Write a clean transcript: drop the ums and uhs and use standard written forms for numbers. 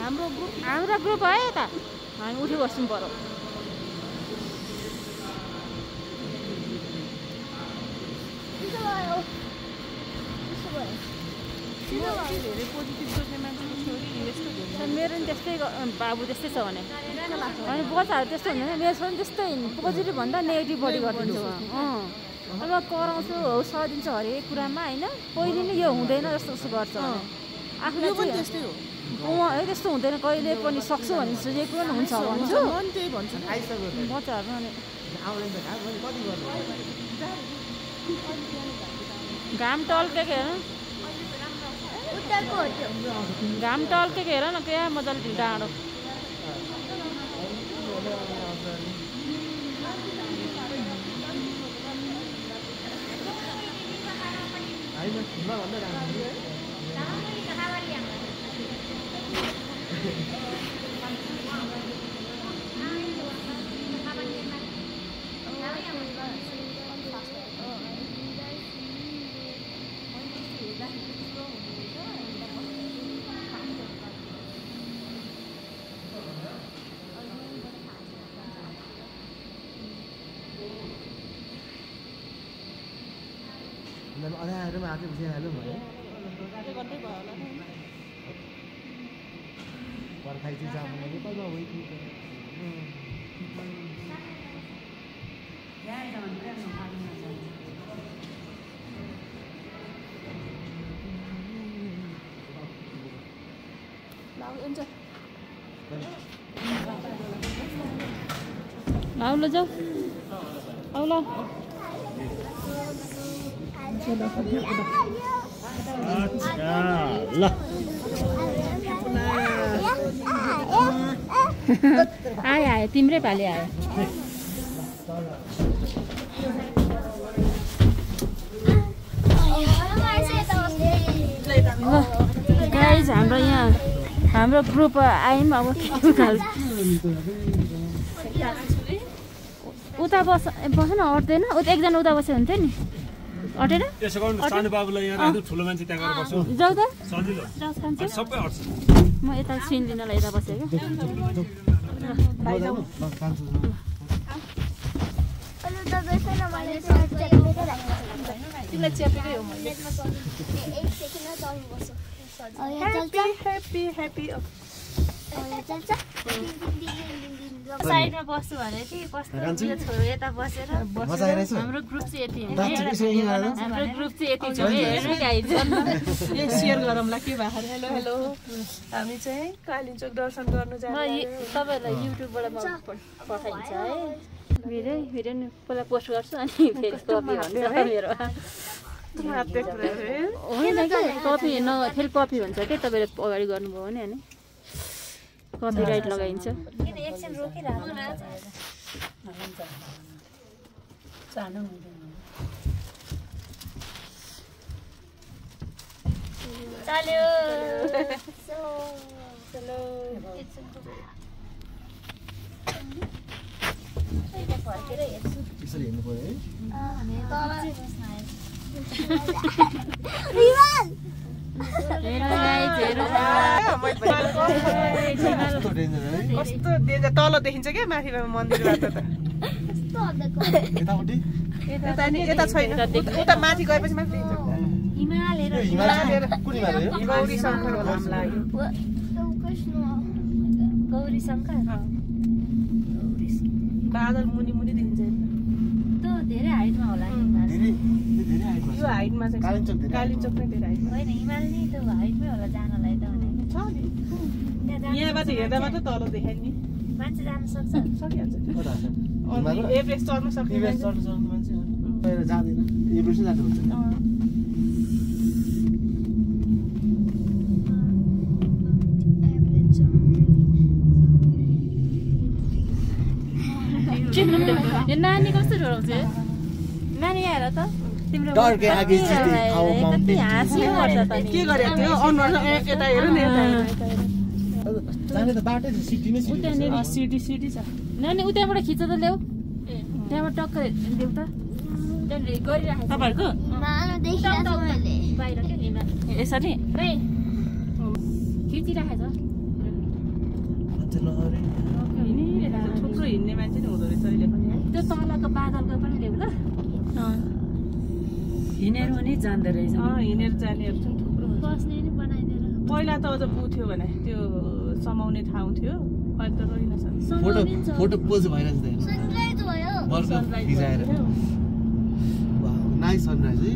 हाम्रो ग्रुप है त हामी उठि बस्नु पर्यो मेरो नि त्यस्तै बाबु त्यस्तै छ भने अनि बच्चाहरू त्यस्तो हुँदैन मेरो छोरी त्यस्तै पोजिटिभ भन्दा नेगेटिभ बढी गरिदिन्छ अब कराउँछु हो सदिन्छ हरेक कुरामा होइन पहिले नै यो हुँदैन जस्तो जस्तो गर्छ आफूले पनि त्यस्तै हो है त्यस्तो हुँदैन कहिले पनि सक्छु भने जे पनि हुन्छ भन्छु बच्चाहरू घाम टल्केको हेर घाम टल्केको हेर न क्या मजाले डाँडो अधारमा आएको बुझिहाल्यो भने पर्खाइ चाहिँ जाने नेपालमा होइ कि आउला जाऊ आउला ल आयो तिम्रै पालि आयो गाइज हाम्रो यहाँ हाम्रो ग्रुप आयौँ अब उता बस न अट्दैन उता एकजना उता बस्यो हुन्थ्यो नि अटेन जाऊ त म यता सिन लिनलाई यता बसेँ साइडमा बस्छु भने कि कस्तो यता बसेर हाम्रो ग्रुप चाहिँ यति हाम्रो ग्रुप चाहिँ यति छ सेयर गरौँला के भएको हेलो हेलो हामी चाहिँ कालिम्पोङ दर्शन गर्नु जानु तपाईँहरूलाई युट्युबबाट पठाइन्छ है भिडियो नि पहिला पोस्ट गर्छु अनि फेरि कपी हुन्छ मेरो होइन कि कपी फेरि कपी हुन्छ कि तपाईँले अगाडि गर्नुभयो भने होइन कपिराइट लगाइन्छ चाल्यो यसरी हेर्नु पर्यो कस्तो डेन्जर तल देखिन्छ क्या माथिमा मन्दिरबाट त यता छैन उता माथि गएपछि माथि गौरी शङ्कर गौरी शङ्कर बादल मुनि मुनि देखिन्छ धेरै हाइटमा होला यो हाइटमा चाहिँ कालिम्पोङ नै धेरै हाइट होइन हिमाल नि त्यो हाइटमै होला जानलाई त छ नि यहाँबाट हेर्दा मात्र तल देखाइ नि मान्छे जान सक्छ सकिहाल्छ एभरेस्ट चढ्नु सक्ने मान्छे जाँदैन एभरेस्ट जाँदा हुन्छ यो नानी कस्तो डराउँछ नानी आएर त तिम्रो डरके आगे जिते आओ माउन्टेन के गरेको थियो अनुहार यता हेर न यता जाने त बाटै सिटी नै सिटी सिटी छ नानी उताबाट खिच त ल्याऊ त्यहाँबाट टक्क देऊ त गरिराखेको तपाईँहरूको बाहिर के यसरी खिचिराखेको छ मान्छे लहरै हिँडिरहेको छ, थुप्रो हिँड्ने मान्छे नि हुँदो रहेछ अहिले पनि है। त्यो तलको बादलको पनि ल्याउ ल हिँडेर पनि जाँदो रहेछ हिँडेर जानेहरू चाहिँ थुप्रो हुन्छ। बस्ने नि बनाइदिएर पहिला त अझ पुग्थ्यो भने त्यो समाउने ठाउँ थियो, अहिले त रहेनछ। फोटो पोज भइरहेछ त्यहाँ सनराइज भयो बर्फ भिजाएर नाइस सनराइज है